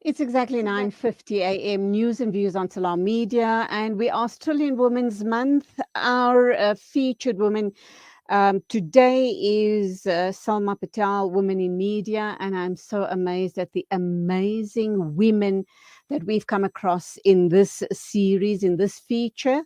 It's exactly 9:50 a.m. News and views on Salam Media, and we are still in Women's Month. Our featured woman today is Salma Patel, Women in Media, and I'm so amazed at the amazing women that we've come across in this series, in this feature.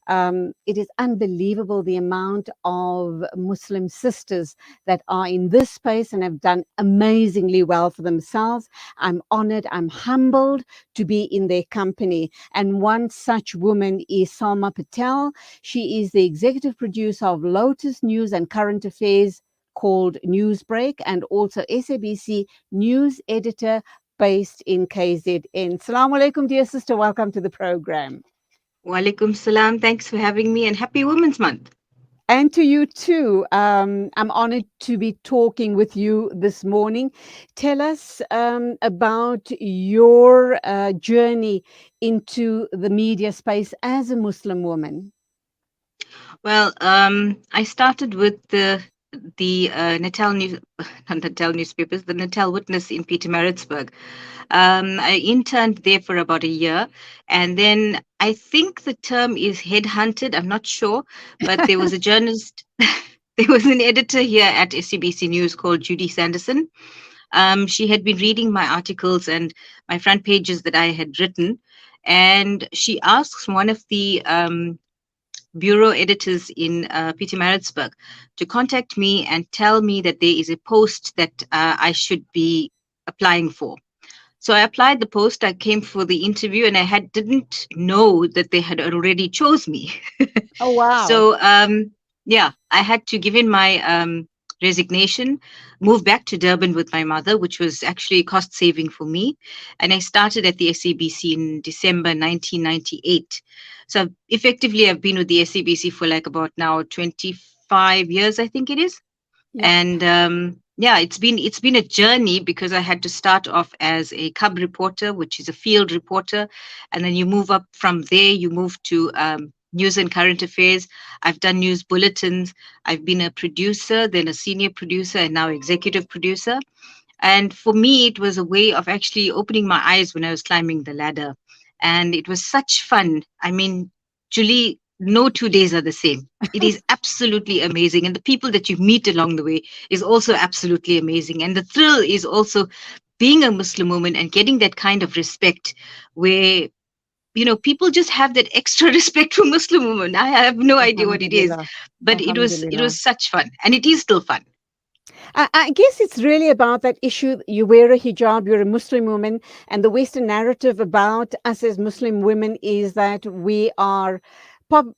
It is unbelievable the amount of Muslim sisters that are in this space and have done amazingly well for themselves. I'm honored, I'm humbled to be in their company. And one such woman is Salma Patel. She is the executive producer of Lotus News and Current Affairs called Newsbreak, and also SABC news editor based in KZN. Assalamu alaikum, dear sister. Welcome to the program. Walaikum salam. Thanks for having me and happy Women's Month. And to you too. I'm honored to be talking with you this morning. Tell us about your journey into the media space as a Muslim woman. Well, I started with the Natal news, not Natal newspapers, the Natal Witness in Pietermaritzburg. I interned there for about a year, and then I think the term is headhunted. I'm not sure, but there was a journalist, there was an editor here at SABC News called Judy Sanderson. She had been reading my articles and my front pages that I had written, and she asks one of the bureau editors in Pietermaritzburg to contact me and tell me that there is a post that I should be applying for. So I applied the post. I came for the interview, and I didn't know that they had already chose me. Oh, wow. So yeah, I had to give in my resignation, move back to Durban with my mother, which was actually cost saving for me. And I started at the SABC in December 1998. So effectively, I've been with the SABC for like about now 25 years, I think it is. Yeah. And yeah, it's been a journey, because I had to start off as a cub reporter, which is a field reporter, and then you move up from there. You move to news and current affairs. I've done news bulletins. I've been a producer, then a senior producer, and now executive producer. And for me, it was a way of actually opening my eyes when I was climbing the ladder. And it was such fun. I mean, Julie, no 2 days are the same. It is absolutely amazing. And the people that you meet along the way is also absolutely amazing. And the thrill is also being a Muslim woman and getting that kind of respect where, you know, people just have that extra respect for Muslim women. I have no idea what it is, Alhamdulillah. but it Alhamdulillah. was such fun, and it is still fun. I guess it's really about that issue. You wear a hijab, you're a Muslim woman, and the Western narrative about us as Muslim women is that we are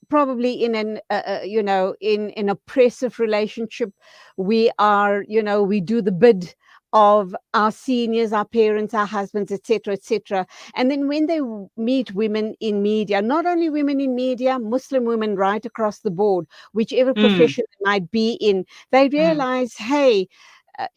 probably in an in an oppressive relationship. We are, we do the bid of our seniors, our parents, our husbands, etc., etc. And then when they meet women in media, not only women in media, Muslim women right across the board, whichever profession they might be in, they realize, hey,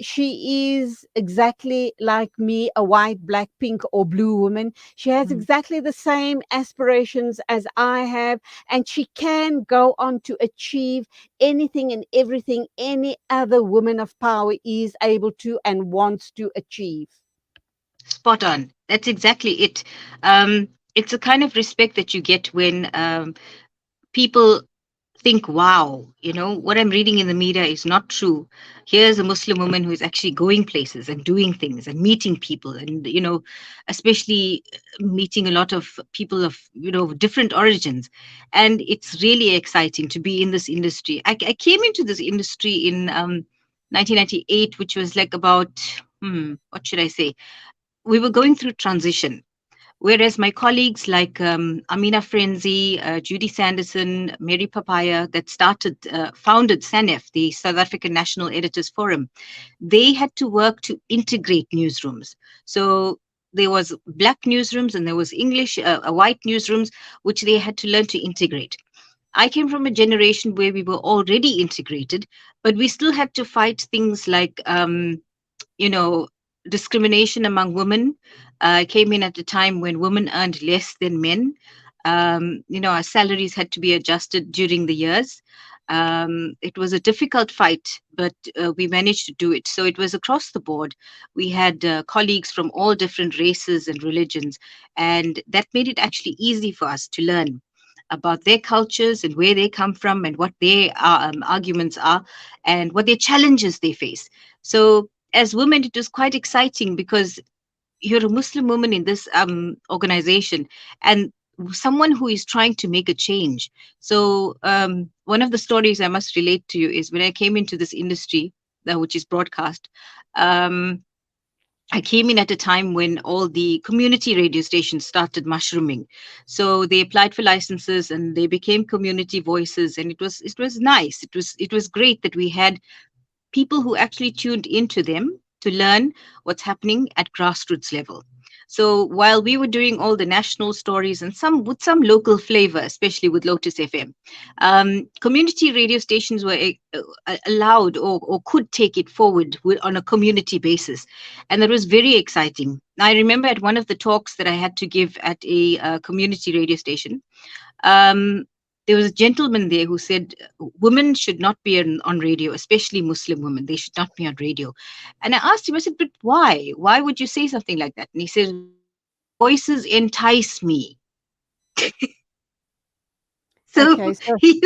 she is exactly like me, a white, black, pink, or blue woman. She has exactly the same aspirations as I have, and she can go on to achieve anything and everything any other woman of power is able to and wants to achieve. Spot on. That's exactly it. It's a kind of respect that you get when people think, wow, you know, what I'm reading in the media is not true. Here's a Muslim woman who is actually going places and doing things and meeting people, and, you know, especially meeting a lot of people of, you know, different origins. And it's really exciting to be in this industry. I came into this industry in 1998, which was like about, what should I say? We were going through transition. Whereas my colleagues like Amina Frenzy, Judy Sanderson, Mary Papaya, that founded SANEF, the South African National Editors Forum, they had to work to integrate newsrooms. So there was black newsrooms and there was English, white newsrooms, which they had to learn to integrate. I came from a generation where we were already integrated, but we still had to fight things like, you know, discrimination among women. Came in at a time when women earned less than men. You know, our salaries had to be adjusted during the years. It was a difficult fight, but we managed to do it. So it was across the board. We had colleagues from all different races and religions, and that made it actually easy for us to learn about their cultures and where they come from and what their arguments are and what their challenges they face. So as women, it was quite exciting because you're a Muslim woman in this organization and someone who is trying to make a change. So, one of the stories I must relate to you is when I came into this industry, which is broadcast. Um, I came in at a time when all the community radio stations started mushrooming. So they applied for licenses and they became community voices, and it was nice. It was great that we had people who actually tuned into them to learn what's happening at grassroots level. So while we were doing all the national stories and some with some local flavor, especially with Lotus FM, community radio stations were allowed or could take it forward on a community basis. And that was very exciting. I remember at one of the talks that I had to give at a community radio station, um, there was a gentleman there who said women should not be on radio, especially Muslim women. They should not be on radio. And I asked him, I said, but why? Why would you say something like that? And he said, their voices entice me. So Okay, so he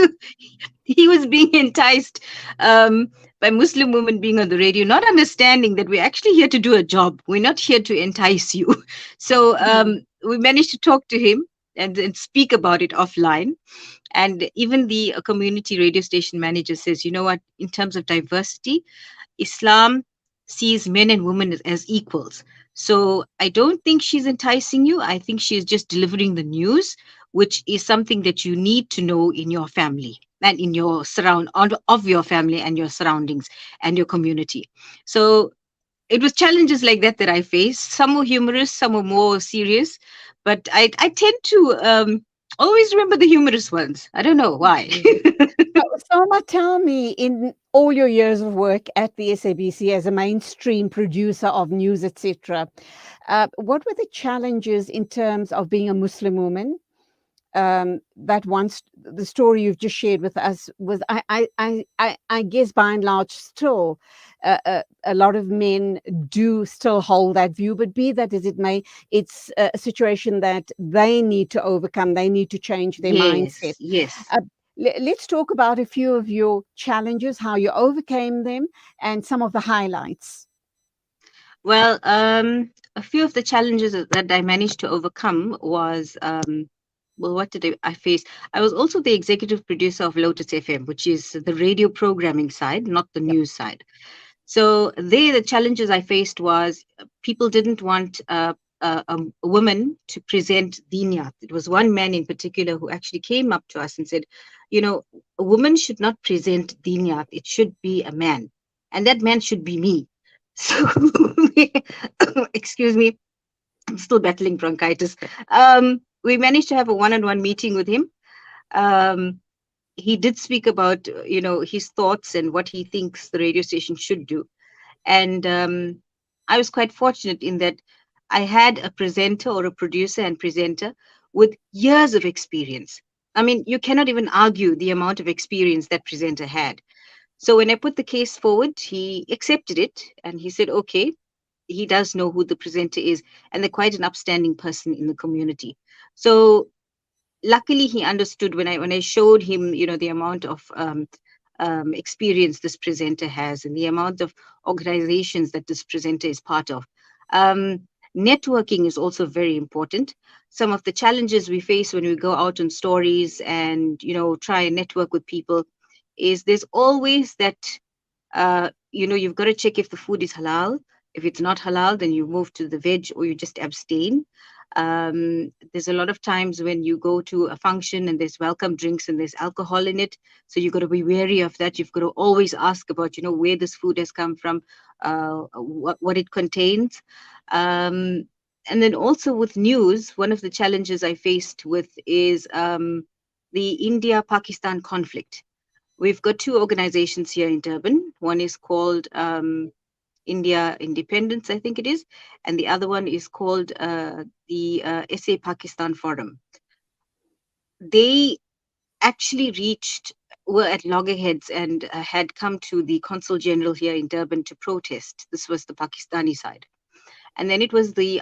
he was being enticed by Muslim women being on the radio, not understanding that we're actually here to do a job. We're not here to entice you. So mm, we managed to talk to him and speak about it offline. And even the community radio station manager says, you know what, in terms of diversity, Islam sees men and women as equals. So I don't think she's enticing you. I think she is just delivering the news, which is something that you need to know in your family and in your of your family and your surroundings and your community. So it was challenges like that that I faced. Some were humorous, some were more serious, but I tend to always remember the humorous ones. I don't know why. okay. So, Salma, tell me, in all your years of work at the SABC as a mainstream producer of news, etc., what were the challenges in terms of being a Muslim woman? That once the story you've just shared with us was, I guess, by and large, still a lot of men do still hold that view. But be that as it may, it's a situation that they need to overcome. They need to change their mindset. Yes, yes. Uh, let's talk about a few of your challenges, how you overcame them, and some of the highlights. Well, a few of the challenges that I managed to overcome was, well, what did I face? I was also the executive producer of Lotus FM, which is the radio programming side, not the Yep. news side. So there, the challenges I faced was people didn't want a woman to present Dinyat. It was one man in particular who actually came up to us and said, you know, a woman should not present Dinyat. It should be a man. And that man should be me. So, excuse me, I'm still battling bronchitis. We managed to have a one-on-one meeting with him. Um, he did speak about, his thoughts and what he thinks the radio station should do. And I was quite fortunate in that I had a presenter or a producer and presenter with years of experience. I mean, you cannot even argue the amount of experience that presenter had. So when I put the case forward, he accepted it and he said, okay, he does know who the presenter is, and they're quite an upstanding person in the community. So luckily he understood when I showed him, the amount of experience this presenter has and the amount of organizations that this presenter is part of. Networking is also very important. Some of the challenges we face when we go out on stories and try and network with people is there's always that you've got to check if the food is halal. If it's not halal, then you move to the veg or you just abstain. There's a lot of times when you go to a function and there's welcome drinks and there's alcohol in it. So you've got to be wary of that. You've got to always ask about, where this food has come from, what it contains. And then also with news, one of the challenges I faced with is the India-Pakistan conflict. We've got two organizations here in Durban. One is called India Independence, I think it is, and the other one is called the SA Pakistan Forum. They actually reached, were at loggerheads and had come to the Consul General here in Durban to protest. This was the Pakistani side. And then it was the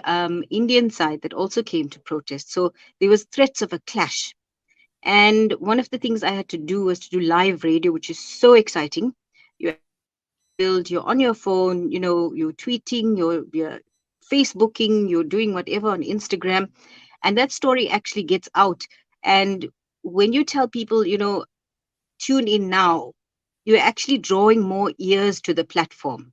Indian side that also came to protest. So there was threats of a clash. And one of the things I had to do was to do live radio, which is so exciting. You're out in the field, you're on your phone, you're tweeting, you're Facebooking, you're doing whatever on Instagram. And that story actually gets out. And when you tell people, tune in now, you're actually drawing more ears to the platform.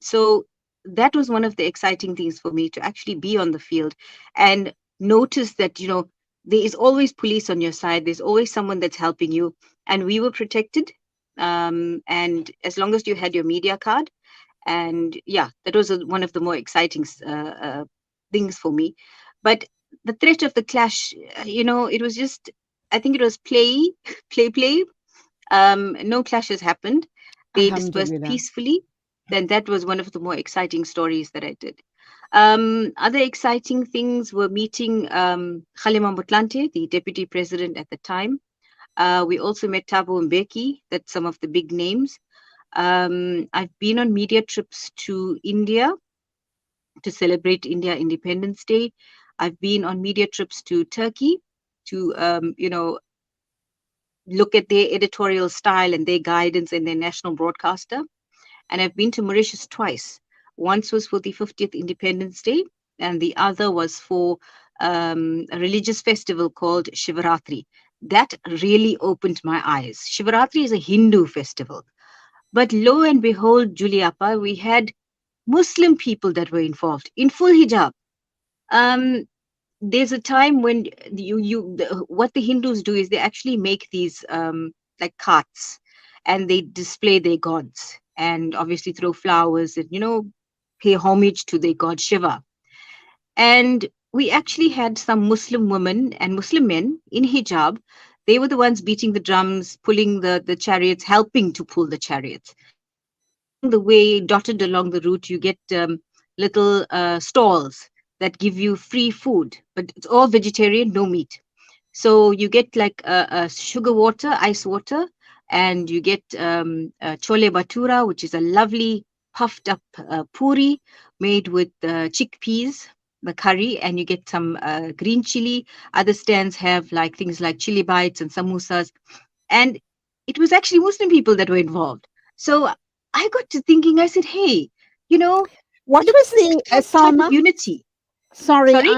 So that was one of the exciting things for me, to actually be on the field and notice that, there is always police on your side. There's always someone that's helping you. And we were protected. And as long as you had your media card, and yeah, that was one of the more exciting things for me. But the threat of the clash, it was just, I think it was play. No clashes happened. They dispersed Alhamdulillah. peacefully. Then that was one of the more exciting stories that I did. Other exciting things were meeting Khalima Motlanthe, the deputy president at the time. We also met Thabo Mbeki, that's some of the big names. I've been on media trips to India to celebrate India Independence Day. I've been on media trips to Turkey to, look at their editorial style and their guidance and their national broadcaster. And I've been to Mauritius twice. Once was for the 50th Independence Day, and the other was for a religious festival called Shivaratri. That really opened my eyes. Shivaratri is a Hindu festival. But lo and behold, Juliapa, we had Muslim people that were involved in full hijab. There's a time when what the Hindus do is they actually make these like carts, and they display their gods, and obviously throw flowers and pay homage to their god Shiva. And we actually had some Muslim women and Muslim men in hijab. They were the ones beating the drums, pulling the chariots, helping to pull the chariots. And along the way, dotted along the route, you get little stalls that give you free food, but it's all vegetarian, no meat. So you get like a sugar water, ice water, and you get chole bhatura, which is a lovely puffed up puri made with chickpeas, the curry, and you get some green chili. Other stands have like things like chili bites and samosas. And it was actually Muslim people that were involved. So I got to thinking, I said, hey, What look was at this the type of Salma? unity. Sorry, Sorry?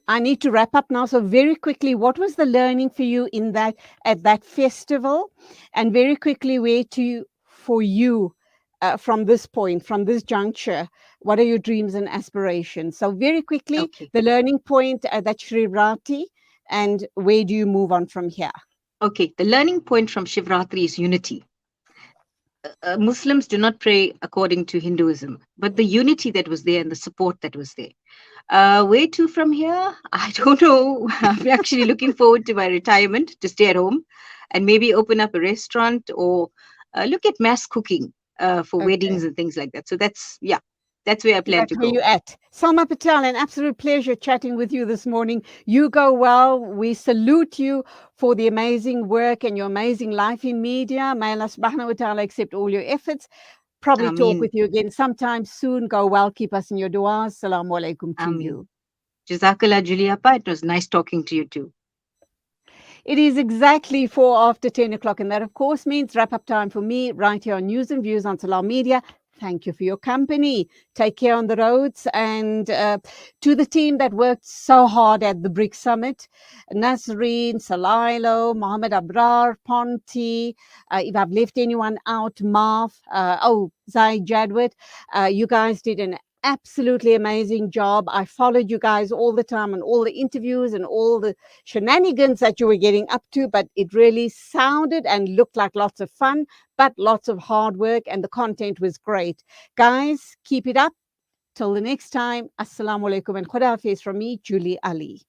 I need to wrap up now. So very quickly, what was the learning for you in that at that festival, and very quickly, where to for you from this point, from this juncture? What are your dreams and aspirations? So very quickly, Okay. the learning point at that Shri Rati, and where do you move on from here? Okay. The learning point from Shivratri is unity. Muslims do not pray according to Hinduism, but the unity that was there and the support that was there. Where to from here? I don't know. I'm actually looking forward to my retirement, to stay at home and maybe open up a restaurant, or look at mass cooking for Okay. weddings and things like that. So that's where I plan to That's where go. you're at. Salma Patel, an absolute pleasure chatting with you this morning. You go well. We salute you for the amazing work and your amazing life in media. May Allah subhanahu wa ta'ala accept all your efforts. Probably talk Ameen. with you again sometime soon. Go well. Keep us in your du'as. Assalamu alaikum to Ameen. you. Jazakallah, Juliapa. It was nice talking to you too. It is exactly 4 after 10 o'clock, and that, of course, means wrap up time for me right here on News and Views on Salam Media. Thank you for your company. Take care on the roads. And to the team that worked so hard at the BRICS Summit, Nasreen, Salailo, Mohammed Abrar, Ponti, if I've left anyone out, Marv, Zai Jadwit, you guys did an absolutely amazing job. I followed you guys all the time and all the interviews and all the shenanigans that you were getting up to, but it really sounded and looked like lots of fun, but lots of hard work, and the content was great. Guys, keep it up. Till the next time, Assalamu alaikum and Khuda Hafiz from me, Julie Ali.